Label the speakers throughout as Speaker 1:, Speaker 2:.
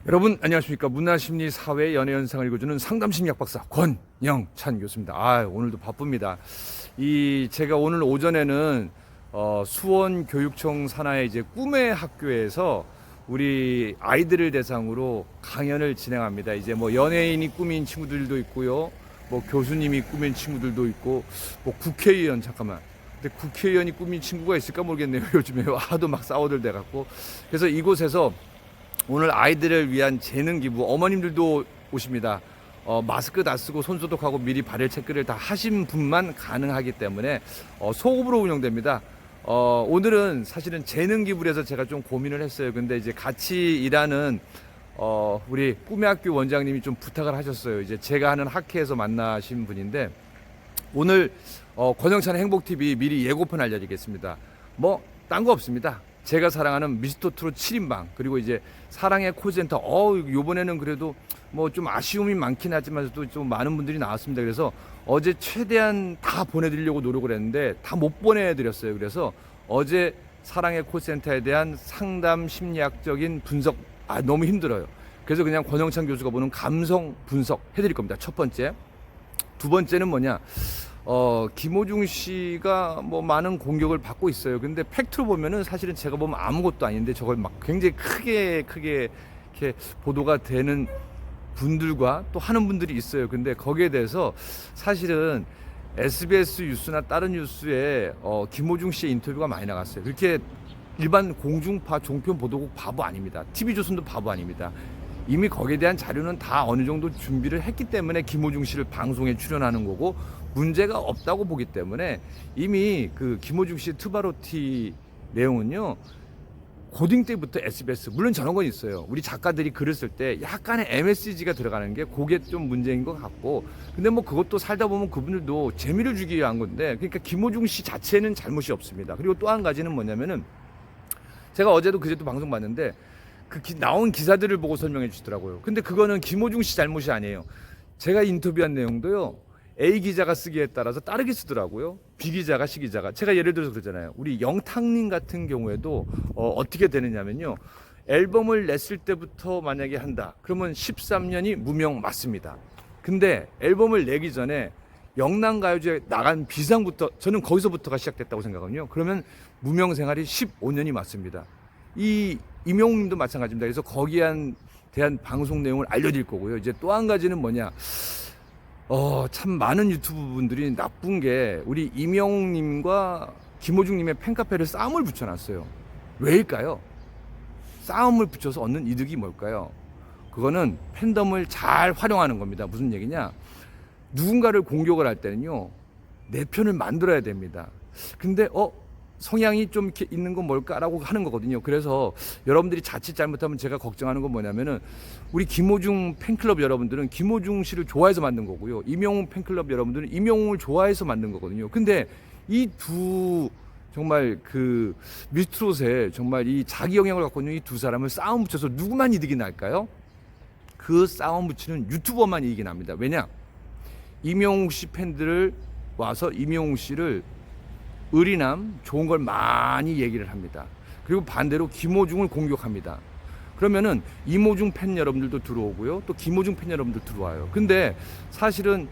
Speaker 1: 여러분 안녕하십니까. 문화심리 사회 연애 현상을 읽어주는 상담심리학 박사 권영찬 교수입니다. 오늘도 바쁩니다. 제가 오늘 오전에는 수원교육청 산하의 이제 꿈의 학교에서 우리 아이들을 대상으로 강연을 진행합니다. 이제 뭐 연예인이 꿈인 친구들도 있고요, 뭐 교수님이 꿈인 친구들도 있고, 뭐 국회의원, 잠깐만, 근데 국회의원이 꿈인 친구가 있을까 모르겠네요. 요즘에 하도 막 싸워들 돼갖고. 그래서 이곳에서 오늘 아이들을 위한 재능 기부, 어머님들도 오십니다. 마스크 다 쓰고 손 소독하고 미리 발열 체크를 다 하신 분만 가능하기 때문에 소급으로 운영됩니다. 오늘은 사실은 재능 기부를 해서 제가 좀 고민을 했어요. 근데 이제 같이 일하는 우리 꿈의 학교 원장님이 좀 부탁을 하셨어요. 이제 제가 하는 학회에서 만나신 분인데, 오늘 권영찬의 행복TV 미리 예고편 알려드리겠습니다. 뭐 딴 거 없습니다. 제가 사랑하는 미스터트롯 7인방, 그리고 이제 사랑의 콜센터, 요번에는 그래도 뭐 좀 아쉬움이 많긴 하지만 좀 많은 분들이 나왔습니다. 그래서 어제 최대한 다 보내드리려고 노력을 했는데 다 못 보내드렸어요. 그래서 어제 사랑의 콜센터에 대한 상담 심리학적인 분석, 너무 힘들어요. 그래서 그냥 권영찬 교수가 보는 감성 분석 해드릴 겁니다. 첫 번째. 두 번째는 뭐냐, 김호중 씨가 뭐 많은 공격을 받고 있어요. 근데 팩트로 보면은 사실은 제가 보면 아무것도 아닌데 저걸 막 굉장히 크게 이렇게 보도가 되는 분들과 또 하는 분들이 있어요. 근데 거기에 대해서 사실은 SBS 뉴스나 다른 뉴스에 김호중 씨의 인터뷰가 많이 나갔어요. 그렇게 일반 공중파 종편 보도국 바보 아닙니다. TV조선도 바보 아닙니다. 이미 거기에 대한 자료는 다 어느 정도 준비를 했기 때문에 김호중 씨를 방송에 출연하는 거고, 문제가 없다고 보기 때문에 이미 그 김호중 씨의 트바로티 내용은요, 고딩 때부터 SBS, 물론 저런 건 있어요. 우리 작가들이 글을 쓸 때 약간의 MSG가 들어가는 게 그게 좀 문제인 것 같고, 근데 뭐 그것도 살다 보면 그분들도 재미를 주기 위한 건데, 그러니까 김호중 씨 자체는 잘못이 없습니다. 그리고 또 한 가지는 뭐냐면은, 제가 어제도 그제도 방송 봤는데 나온 기사들을 보고 설명해 주시더라고요. 근데 그거는 김호중 씨 잘못이 아니에요. 제가 인터뷰한 내용도요, A 기자가 쓰기에 따라서 다르게 쓰더라고요. B 기자가, C 기자가. 제가 예를 들어서 그러잖아요. 우리 영탁님 같은 경우에도 어떻게 되느냐면요, 앨범을 냈을 때부터 만약에 한다, 그러면 13년이 무명 맞습니다. 근데 앨범을 내기 전에 영남가요제 나간 비상부터, 저는 거기서부터가 시작됐다고 생각하거든요. 그러면 무명 생활이 15년이 맞습니다. 이명웅님도 마찬가지입니다. 그래서 거기에 대한 방송 내용을 알려드릴 거고요. 이제 또 한 가지는 뭐냐, 참 많은 유튜브 분들이 나쁜 게, 우리 이명웅님과 김호중님의 팬카페를 싸움을 붙여놨어요. 왜일까요? 싸움을 붙여서 얻는 이득이 뭘까요? 그거는 팬덤을 잘 활용하는 겁니다. 무슨 얘기냐, 누군가를 공격을 할 때는요, 내 편을 만들어야 됩니다. 근데 성향이 좀 이렇게 있는 건 뭘까라고 하는 거거든요. 그래서 여러분들이 자칫 잘못하면 제가 걱정하는 건 뭐냐면은, 우리 김호중 팬클럽 여러분들은 김호중 씨를 좋아해서 만든 거고요, 이명웅 팬클럽 여러분들은 이명웅을 좋아해서 만든 거거든요. 근데 이 두, 정말 그 미스트롯에 정말 이 자기 영향을 갖고 있는 이 두 사람을 싸움 붙여서 누구만 이득이 날까요? 그 싸움 붙이는 유튜버만 이익이 납니다. 왜냐? 이명웅 씨 팬들을 와서 이명웅 씨를 의리남, 좋은 걸 많이 얘기를 합니다. 그리고 반대로 김호중을 공격합니다. 그러면은 이모중 팬 여러분들도 들어오고요, 또 김호중 팬 여러분들 들어와요. 근데 사실은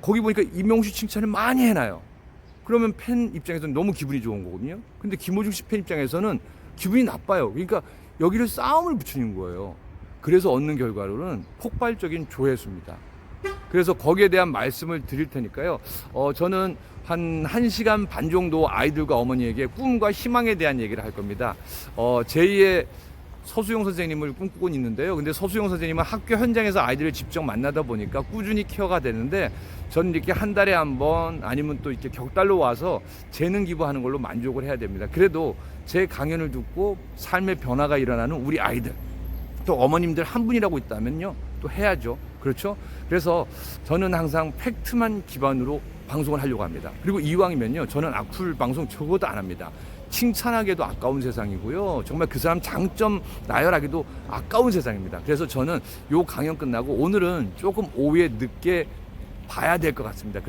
Speaker 1: 거기 보니까 이명웅 씨 칭찬을 많이 해놔요. 그러면 팬 입장에서는 너무 기분이 좋은 거거든요. 근데 김호중 씨 팬 입장에서는 기분이 나빠요. 그러니까 여기를 싸움을 붙이는 거예요. 그래서 얻는 결과로는 폭발적인 조회수입니다. 그래서 거기에 대한 말씀을 드릴 테니까요. 저는 한 1시간 반 정도 아이들과 어머니에게 꿈과 희망에 대한 얘기를 할 겁니다. 제2의 서수용 선생님을 꿈꾸고 있는데요. 근데 서수용 선생님은 학교 현장에서 아이들을 직접 만나다 보니까 꾸준히 케어가 되는데, 저는 이렇게 한 달에 한 번, 아니면 또 이렇게 격달로 와서 재능 기부하는 걸로 만족을 해야 됩니다. 그래도 제 강연을 듣고 삶의 변화가 일어나는 우리 아이들, 또 어머님들 한 분이라고 있다면요, 또 해야죠. 그렇죠? 그래서 저는 항상 팩트만 기반으로 방송을 하려고 합니다. 그리고 이왕이면요, 저는 악플 방송 적어도 안 합니다. 칭찬하기도 아까운 세상이고요, 정말 그 사람 장점 나열하기도 아까운 세상입니다. 그래서 저는 요 강연 끝나고 오늘은 조금 오후에 늦게 봐야 될 것 같습니다.